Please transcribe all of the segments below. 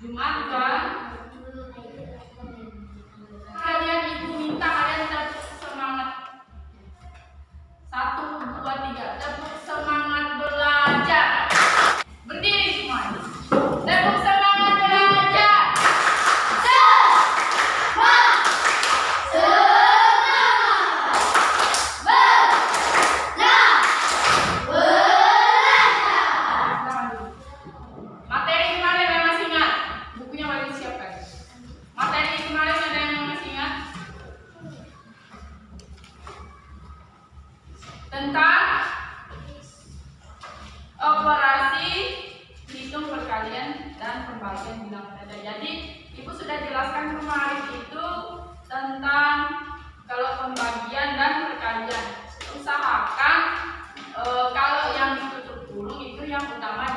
Jumat kan? Kalian ibu minta kalian tepuk semangat. 1, 2, 3. Tepuk semangat belajar. Berdiri semuanya. Tepuk semangat belajar. Materi kemarin ada yang masih ingat? Bukunya boleh disiapkan. Materi kemarin ada yang masih ingat? Tentang operasi hitung perkalian dan pembagian bilangan saja. Jadi ibu sudah jelaskan kemarin itu tentang kalau pembagian dan perkalian. Usahakan kalau yang ditutup kurung itu yang utama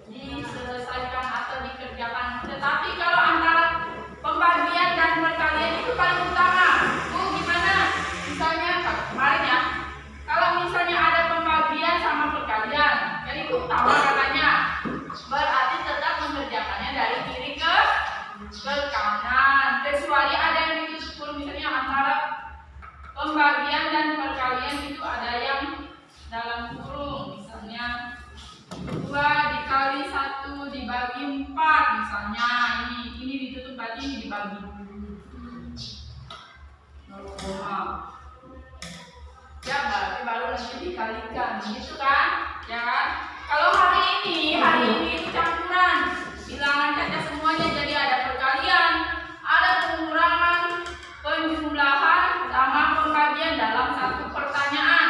diselesaikan atau dikerjakan. Tetapi kalau antara pembagian dan perkalian itu paling utama. Bu, gimana? Misalnya kemarin ya, kalau misalnya ada pembagian sama perkalian, jadi itu utama katanya. Berarti tetap mengerjakannya dari kiri ke kanan. Kecuali ada yang ditutup kurung, misalnya antara pembagian dan perkalian itu ada yang dalam kurung, misalnya 2 dikali 1 dibagi 4, misalnya ini ditutup, berarti ini dibagi 0, ya berarti baru nanti dikalikan, gitu kan? Ya kan? Kalau hari ini itu campuran bilangan saja semuanya, jadi ada perkalian, ada pengurangan, penjumlahan sama pembagian dalam satu pertanyaan.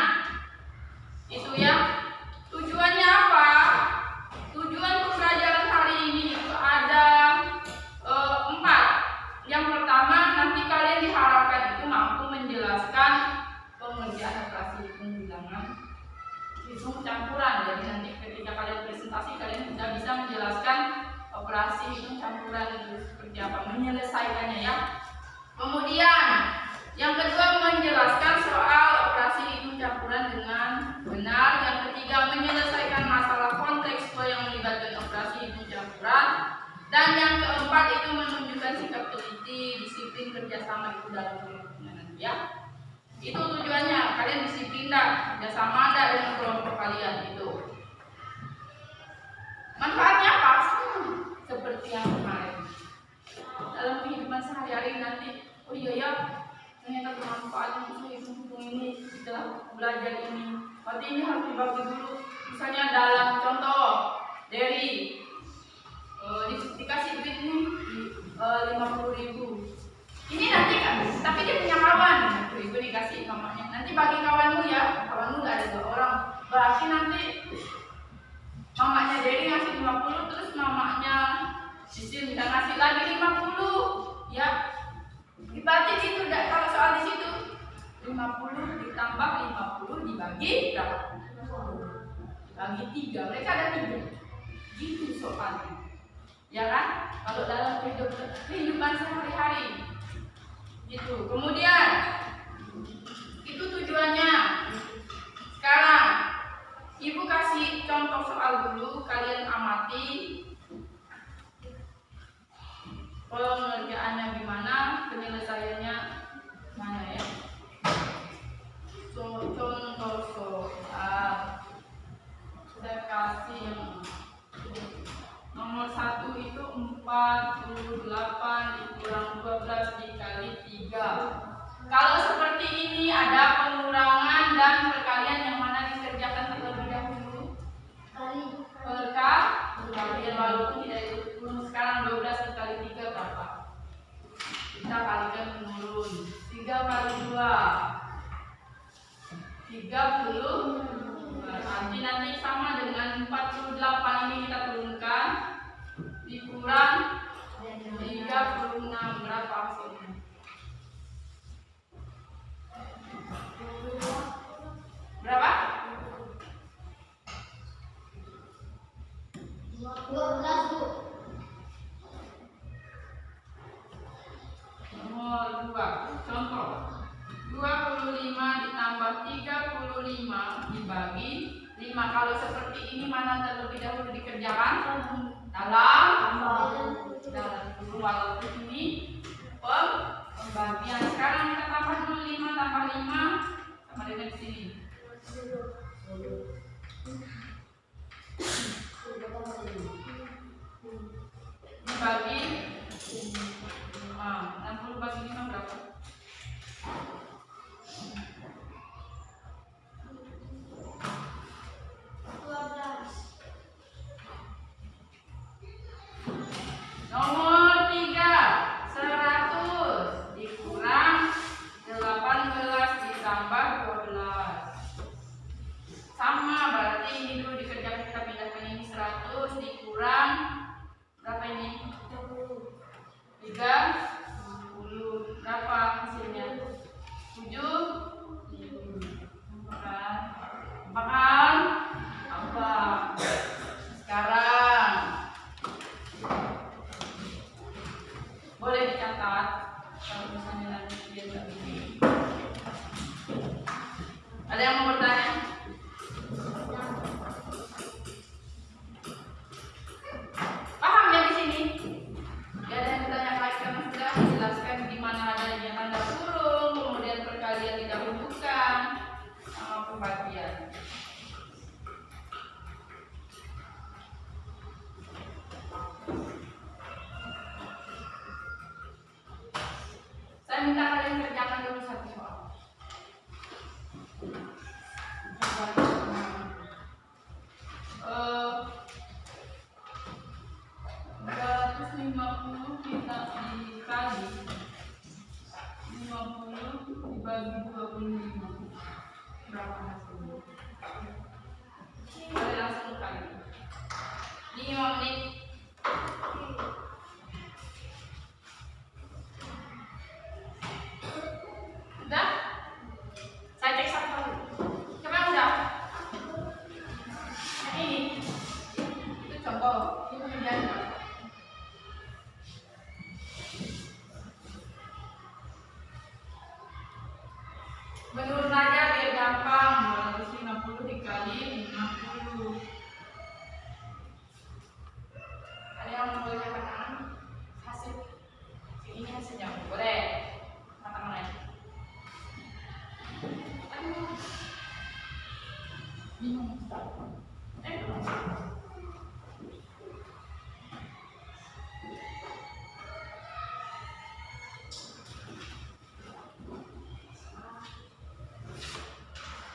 Itu ya. Tujuannya apa? Tujuan pembelajaran hari ini itu ada 4. Yang pertama, nanti kalian diharapkan itu mampu menjelaskan pengerjaan operasi hitung bilangan, hitung campuran. Jadi nanti ketika kalian presentasi, kalian sudah bisa menjelaskan operasi hitung campuran itu seperti apa, menyelesaikannya ya. Kemudian yang kedua, menjelaskan soal operasi hitung campuran dengan benar. Yang ketiga, menyelesaikan masalah kontekstual yang melibatkan operasi hitung campuran. Dan yang keempat itu menunjukkan sikap teliti, disiplin, kerjasama itu dalam perhitungan ya. Itu tujuannya, kalian disiplin dan kerjasama dengan kelompok kalian itu. Manfaatnya apa? Seperti yang kemarin. Dalam kehidupan sehari-hari nanti, oh iya ya, ternyata bermanfaat untuk hitung ini setelah belajar ini. Berarti ini harus dibagi dulu. Misalnya dalam contoh dari dikasih duit nih 50.000. Ini nanti kan, tapi dia punya kawan, 50.000 dikasih mamanya. Nanti bagi kawanmu ya, kawanmu nggak ada 2 orang. Berarti nanti mamanya Dery ngasih 50, terus mamanya Sisil bisa ngasih lagi 50, ya. Berarti itu kalau soal di situ 50 ditambah 50 dibagi berapa? Dibagi 3. Mereka ada 3. Gitu soalnya. Ya kan? Kalau dalam kehidupan sehari-hari. Gitu. Kemudian itu tujuannya. Sekarang ibu kasih contoh soal dulu, kalian amati pengerjaannya gimana, penyelesaiannya mana ya. Contoh soal saya kasih yang nomor 1 itu 48 dikurang 12 dikali 3. Kalau seperti ini ada pengurangan dan perkalian, yang mana dikerjakan terlebih dahulu? Perkalian, walaupun tidak itu. Sekarang 12 dikali 3 berapa? Kita kalikan menurun. 3 kali 2 30. Nanti sama dengan 48, ini kita turunkan, dikurang 3 mana terlebih dahulu dikerjakan? Dalam kurung waktu ini pembagian. Sekarang kita tambah dulu 5 tambah 5 sama dengan di sini. Dibagi 5. 60 bagi 5 berapa? Nomor 3, 100 dikurang 18 ditambah 12. Sama, berarti ini dulu dikerjakan, kita pindahkan ini 100 dikurang berapa ini? 30. Berapa hasilnya? 7. Apa kan? Apa? Sekarang boleh dicatat kalau misalnya nanti dia nggak begini. Ada yang mau bertanya? Paham ya di sini? Ya, ada yang bertanya lagi karena sudah dijelaskan di mana adanya tanda kurung, kemudian perkalian didahulukan sama pembagian. Saya minta kalian kerjakan dulu satu soal. 250 kita dikali 50 dibagi 25. Berapa hasilnya? Boleh langsung kali. 5 menit. Udah? Saya cek satu. Coba udah? Yang ini. Itu contoh. Ini pengerjaan. Menurun aja biar gampang. 250 dikali 50. Ada yang mau katakan hasil? Ini hasilnya. Boleh. Katakan aja. Bingung.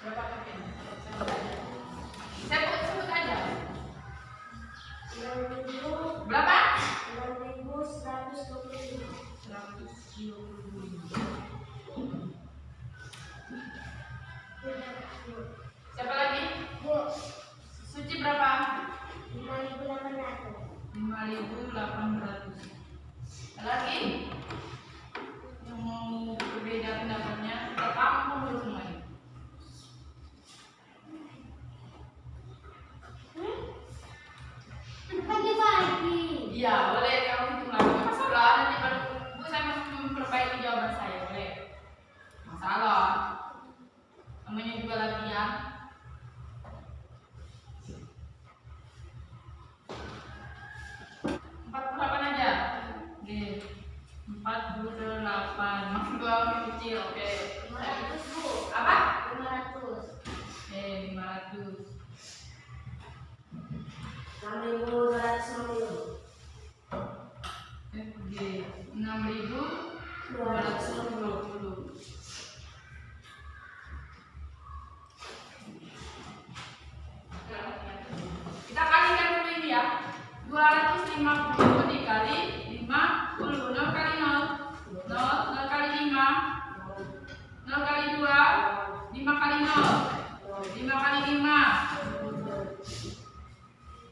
Berapa pakai? Saya sebut aja. Berapa? 6.125. 125. Siapa lagi? Suci berapa? 5.800. 5.800. Lagi yang mau berbeda pendapatnya, kita tampung dulu semuanya. Pagi-pagi. Iya, boleh kamu hitung lagi. Nggak masalah, nanti baru Bu saya memperbaiki jawaban saya, boleh. Masalah. Namanya juga latihan. 48 aja. Oke. 48. Maksud gua kecil, oke. 500, Bu. Apa? 500. Oke, 500. 6.260. Oke, 6.220. Kita kalikan dulu ini ya. 250 dikali 50. 0 kali 0. 0 kali 5. 0 kali 2. 5 kali 0. 5 kali 5.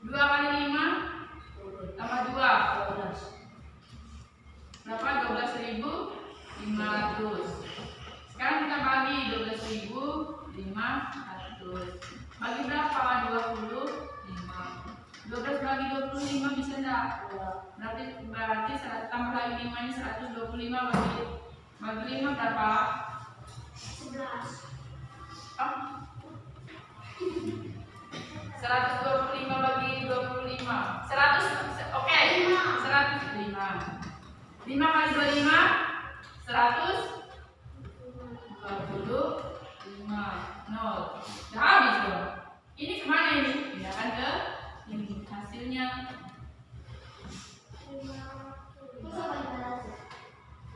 2 kali 5 tambah 2. Berapa? 12.500. Sekarang kita bagi 12.500. Bagi berapa? 25. 12 bagi 25 bisa enggak? Berarti tambah lagi 5 ini 125 bagi 5 berapa? 11. Oh. 1 125 bagi 25. 100. Oke. 105. 5 kali 25 125. 0. Udah habis dong. Ini kemana ini? Pindahkan ke ini hasilnya.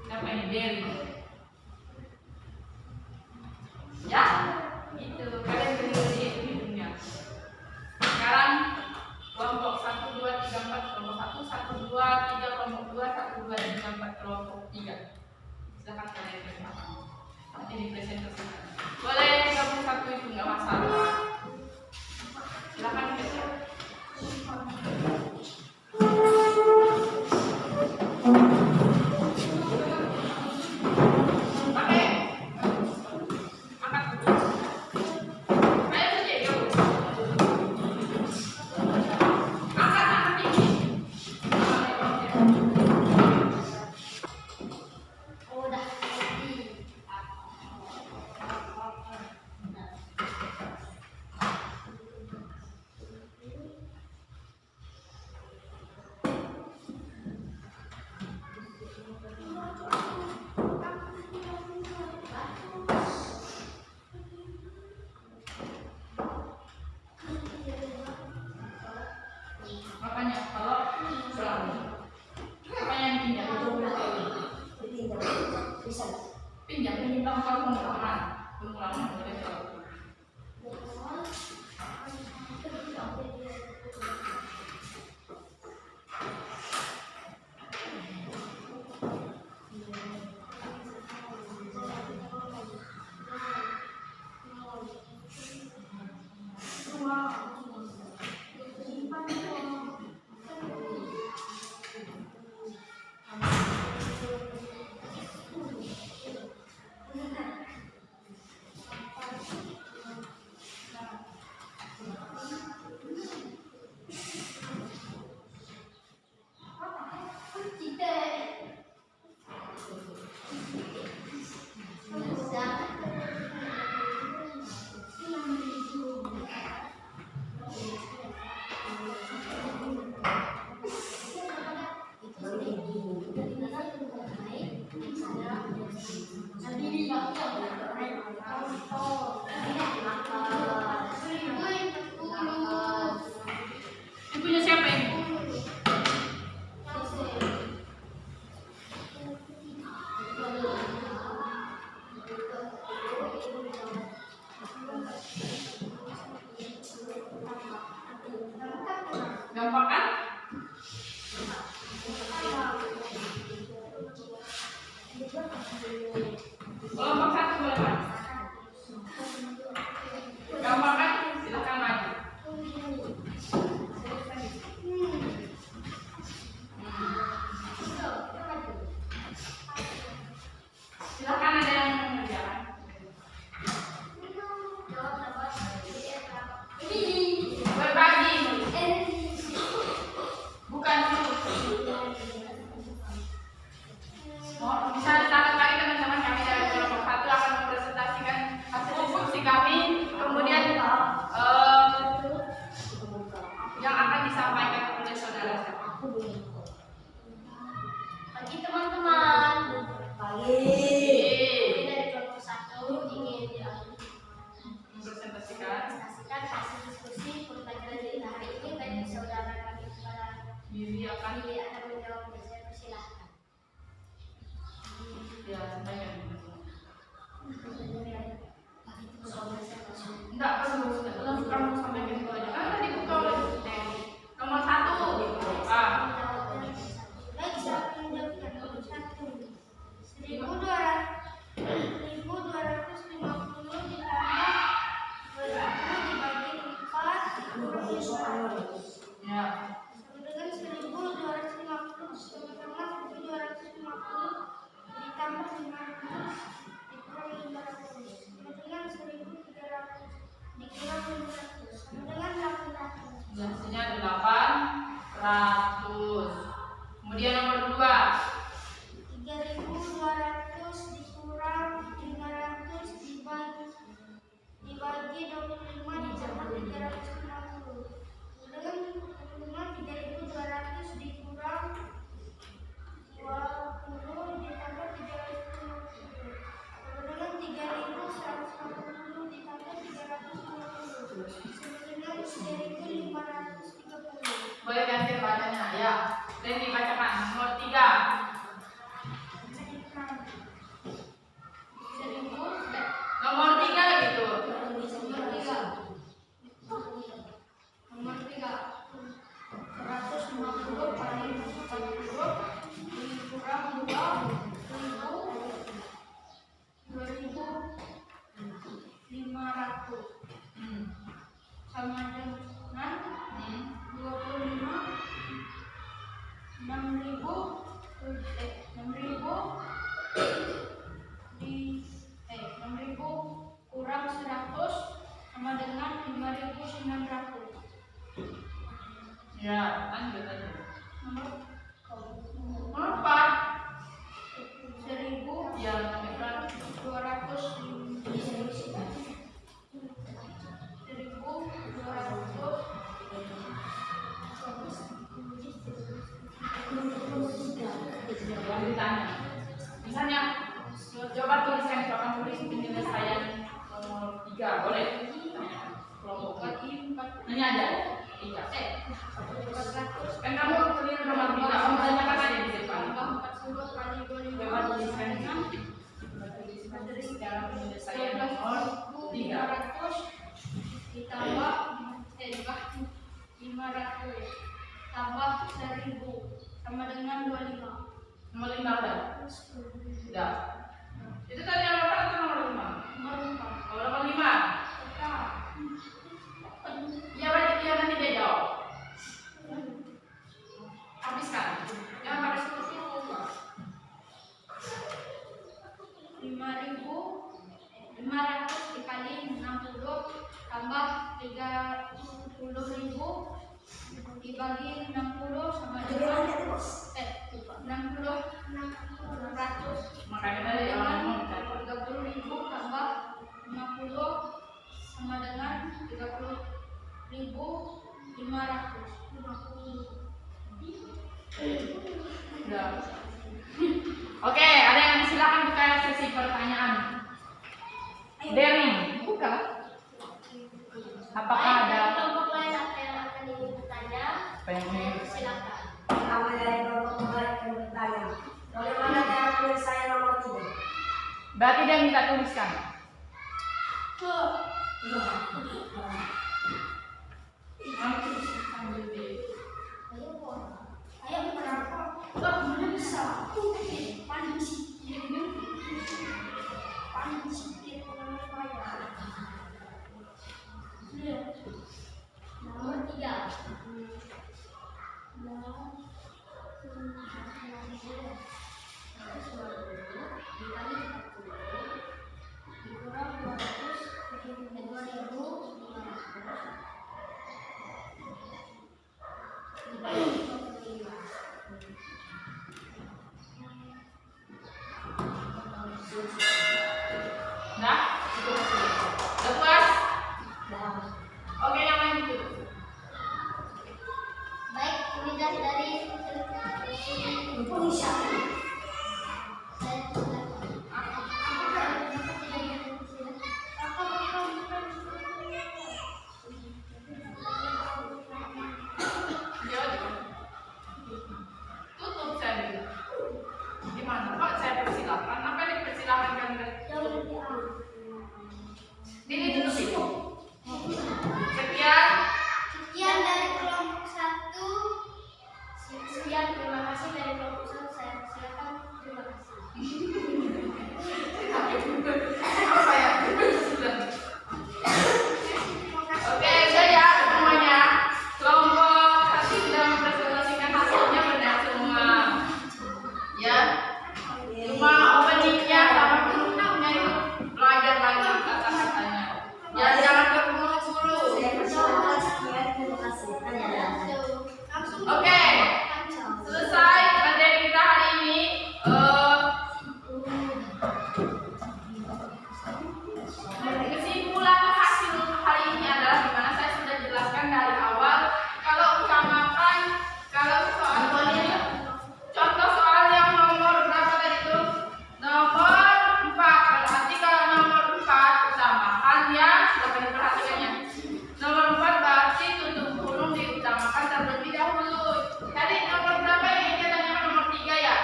Siapa ini? Dery. Ya, itu kalian berdiri itu hidungnya. Sekarang kelompok 1, 2, 3, 4, kelompok 1, 1, 2, 3, kelompok 2, 1, 2, 3, 4, kelompok 3. Silakan kalian bergerak. Nanti dipresentasikan. Boleh gabung satu itu nggak masalah. Silakan besok. Makanya kalau selalu apa yang pinjam pinjam kalau pengulangan boleh selalu. Punya siapa ini? Gampang kan? Kelompok 1 boleh kan? Gampang kan? Silakan maju. Silakan ada yang mengerjakan. Berbagi. Bukan dulu. Bisa satu kali teman-teman kami dari kelompok 1 akan mempresentasikan hasil diskusi kami, kemudian yang akan disampaikan oleh saudara saya. Pagi teman-teman. Pagi. Dari kelompok 1 ingin Mempresentasikan hasil diskusi pembelajaran di hari ini bagi saudara kami kepada diri akan menjawab. Saya persilahkan. ya sampaikan. Enggak Enggak perlu, kamu sampaikan itu aja. Kan tadi buka oleh nomor 1. Baik, siapa yang menjawabkan nomor 1? 1200. kalau ditanya. Misalnya, coba tuliskan tulis penyelesaian nomor 3, boleh? Kelompok ini ada 3. Kan kamu keliru nomor 3, kamu tanyakan aja di depan. Coba tuliskan secara penyelesaian nomor 3. Ditambah 500 tambah 1000 sama dengan 25. Nomor 5 udah? Sudah. Itu tadi nomor 4 atau nomor 5? Nomor 4. Kalau nomor 5? Ya berarti dia nanti dia jawab. Habiskan. Jangan pakai suruh-suruh. 5.500 dikali 60 tambah 30.000 dibagi 60 sama dengan 600. Makanya tadi orang ngomong 30.000 tambah 50 sama dengan 30.500. Udah. Oke, ada yang silakan buka sesi pertanyaan. Daring, buka. Apakah ada kelompok lain yang akan ibu bertanya? pengen? Silakan. Pertama dari kelompok yang bertanya, bagaimana cara penyelesaian nomor 3? Berarti dia minta tuliskan. Nomor 3. Dikali 40 dikurang 200 dibagi 25. Nah, itu hasilnya. Udah puas? Oke, yang lain dulu. Baik, ini dari Indonesia. Tutup saya dulu. Gimana? Kok saya persilahkan? Apa yang dipersilahkan kan? Ini tutup itu. Sekian. Sekian dari kelompok 1. Sekian, terima kasih dari kelompok 1. Saya silakan. Terima kasih. Apa ya? Oke, saya semuanya. Kelompok 1 sudah mempresentasikan hasilnya benar semua. Ya. Cuma openingnya sama penutupnya itu belajar lagi kata-katanya. Ya, jangan terburu-buru. Terima kasih. Oke, selesai materi kita hari ini. Kesimpulan hasil hari ini adalah dimana saya sudah jelaskan dari awal. Kalau utamakan, kalau soal contoh soal yang nomor berapa tadi itu? Nomor 4. Berarti kalau nomor 4 utamakan ya, silakan diperhatikannya. Nomor 4 berarti tutup kurung diutamakan terlebih dahulu. Tadi nomor berapa yang kita tanyakan? Nomor 3 ya?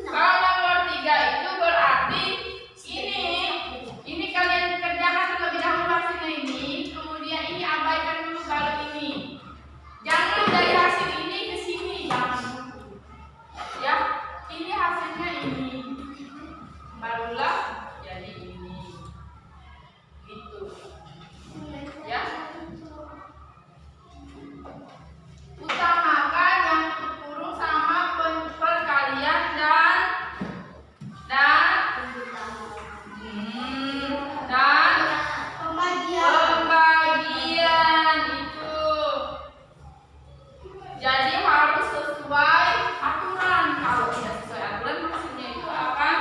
Kalau nomor 3 itu berarti ini kalian kerjakan terlebih dahulu hasilnya ini, kemudian ini abaikan dulu kalau ini. Jangan dari hasil ini ke sini, jangan dulu. Ya, ini hasilnya ini. Barulah jadi ini. Gitu. Ya. Utamakan yang kurung sama perkalian dan pembagian itu. Jadi harus sesuai aturan. Kalau tidak sesuai aturan hasilnya itu akan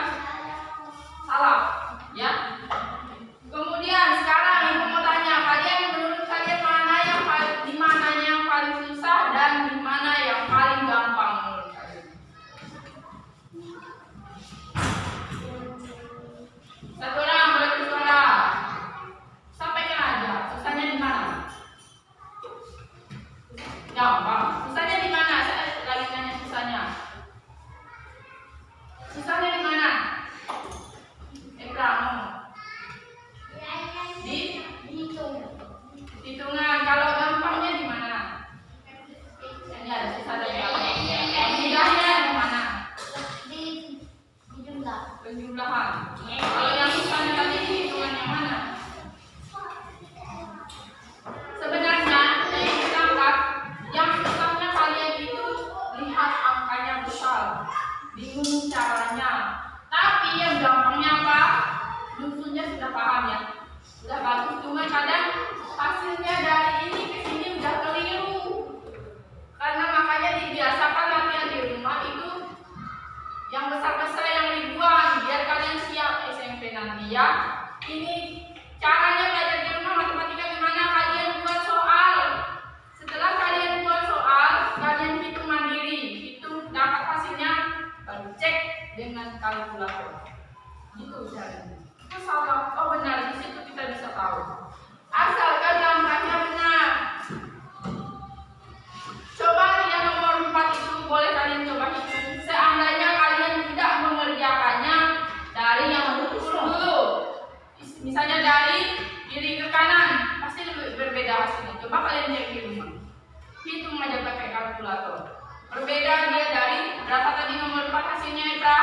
Satu orang boleh bersuara. Sampaikan aja. Susahnya di mana? Gampang. Susahnya di mana? Saya lagi tanya susahnya. Susahnya di mana? Ekran. Di hitungan. Kalau gampangnya di mana? Ini ada susah dan gampang. Mudahnya di mana? Di jumlah. Penjumlahan. Kalau yang susahnya tadi di hitungan yang mana? Sebenarnya yang ditangkap, yang susahnya kalian itu lihat angkanya besar, bingung caranya. Tapi yang gampangnya apa? Lusunya sudah paham ya, sudah bagus. Cuma kadang hasilnya dari ini ke sini udah keliru. Karena makanya dibiasakan latihan di rumah itu yang besar-besar, yang ribuan, biar kalian siap SMP nanti ya. Ini caranya belajar di rumah matematika gimana? Kalian buat soal. Setelah kalian buat soal, kalian hitung mandiri, hitung dapat hasilnya, baru cek dengan kalkulator. Gitu caranya. Itu salah, oh benar, di situ kita bisa tahu. Asalkan langkahnya benar. Coba yang nomor 4 itu boleh kalian coba hitung. Seandainya kalian tidak mengerjakannya dari yang betul dulu. Misalnya dari kiri ke kanan, pasti lebih berbeda hasilnya. Coba kalian cek di rumah. Hitung aja pakai kalkulator. Berbeda dia dari berapa tadi nomor 4 hasilnya Ibra?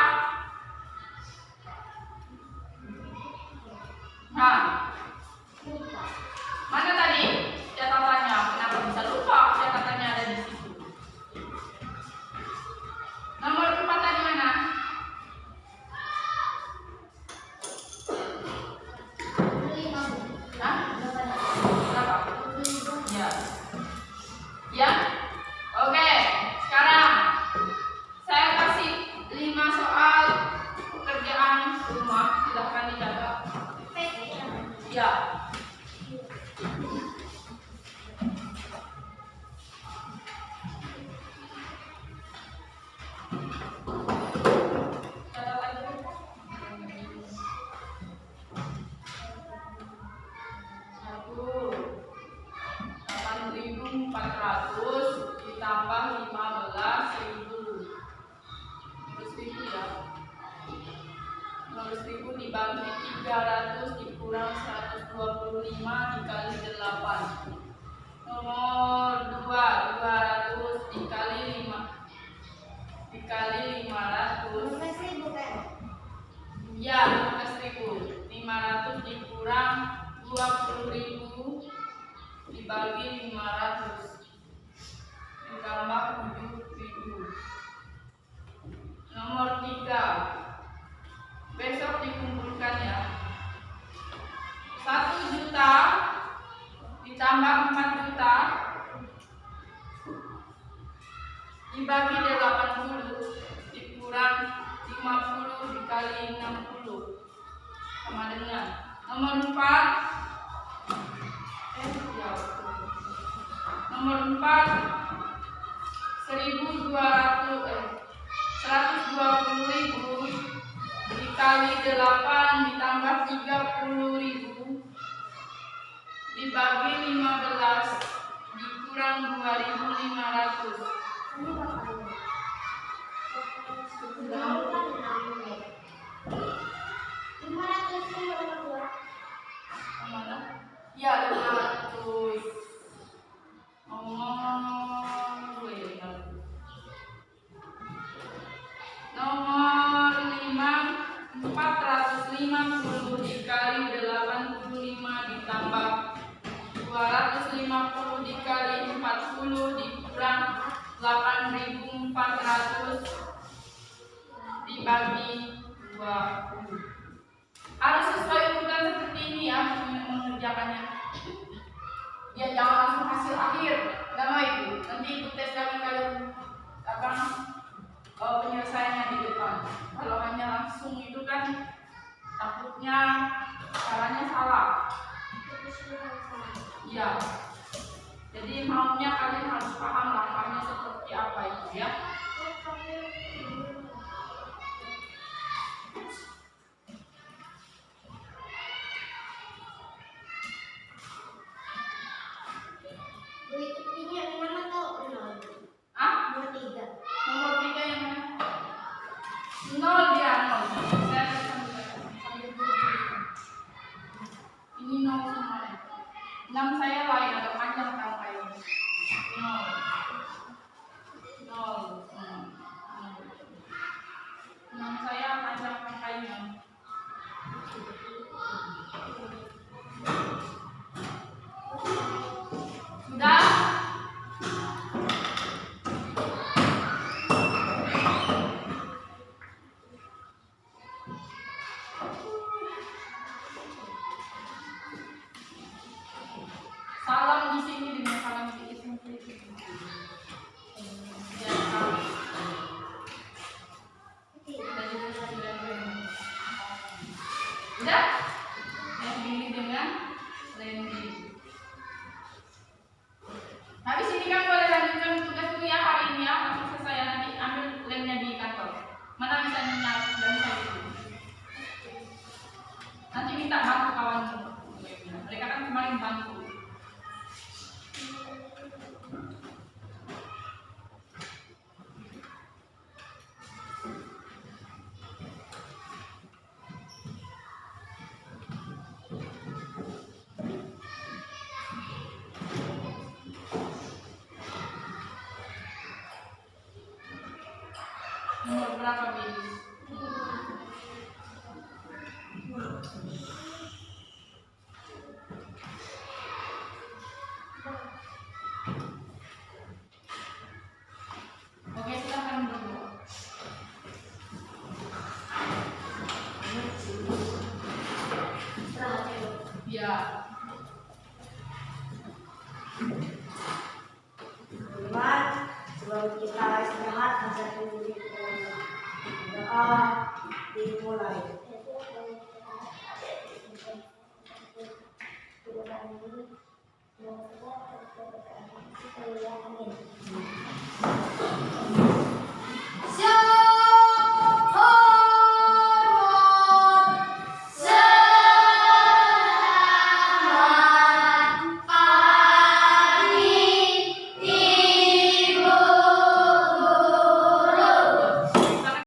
Nah, mana tadi catatannya? Kenapa bisa lupa? Catatannya ada di situ. Nomor 4 tadi mana? Hah? Berapa? Ya. Ya? Oke. Sekarang saya kasih 5 soal pekerjaan rumah. Silahkan dicatat. Ya. Catat aja. 8.400 ditambah 15.000. 15.000 ya. 15.000 dibagi 300 dikurang 125 dikali 8. Nomor 2, 200 dikali 5 dikali 500. Ya, 15.000. 500 dikurang 20.000 dibagi 500 ditambah 7.000. Nomor 3, besok dikumpulkan ya. 1 juta ditambah 4 juta dibagi 80 dikurang 50 dikali 60 sama dengan nomor 4. Nomor 4 120.000 dikali 8 ditambah 30.000 dibagi 15 dikurang 2.500. Mana? Ya, 500. Nomor 5, 450 dikali 85 ditambah 250 dikali 40 dikurang 8.400 dibagi 20. Harus sesuai urutan seperti ini ya mengerjakannya. Ya jangan langsung hasil akhir. Nggak mau itu. Nanti ikut tes lagi kalian penyelesaiannya di depan. Kalau hanya langsung itu kan takutnya caranya salah. Ya. Jadi maunya kalian harus paham langkahnya seperti apa itu ya. Nol dia nol. Saya sambil ini nol semua. 6 saya lain agak panjang angka ini. Nol. Nol. 6 saya panjang angkanya. Sudah? Salam di sini dengan salam di SMP. Ya, salam. Udah? Yang ini dengan landing. Habis ini kan boleh lanjutkan tugas dulu ya hari ini ya. Langsung selesai ya, nanti ambil lemnya di kantor. Mana bisa nyap dan saya itu. Nanti minta bantu kawan. Mereka kan kemarin bantu. Nomor berapa Bilis? Oke, silakan dulu. Ya. Teman, sebelum kita istirahat, bisa dulu kita doa dimulai. Amin.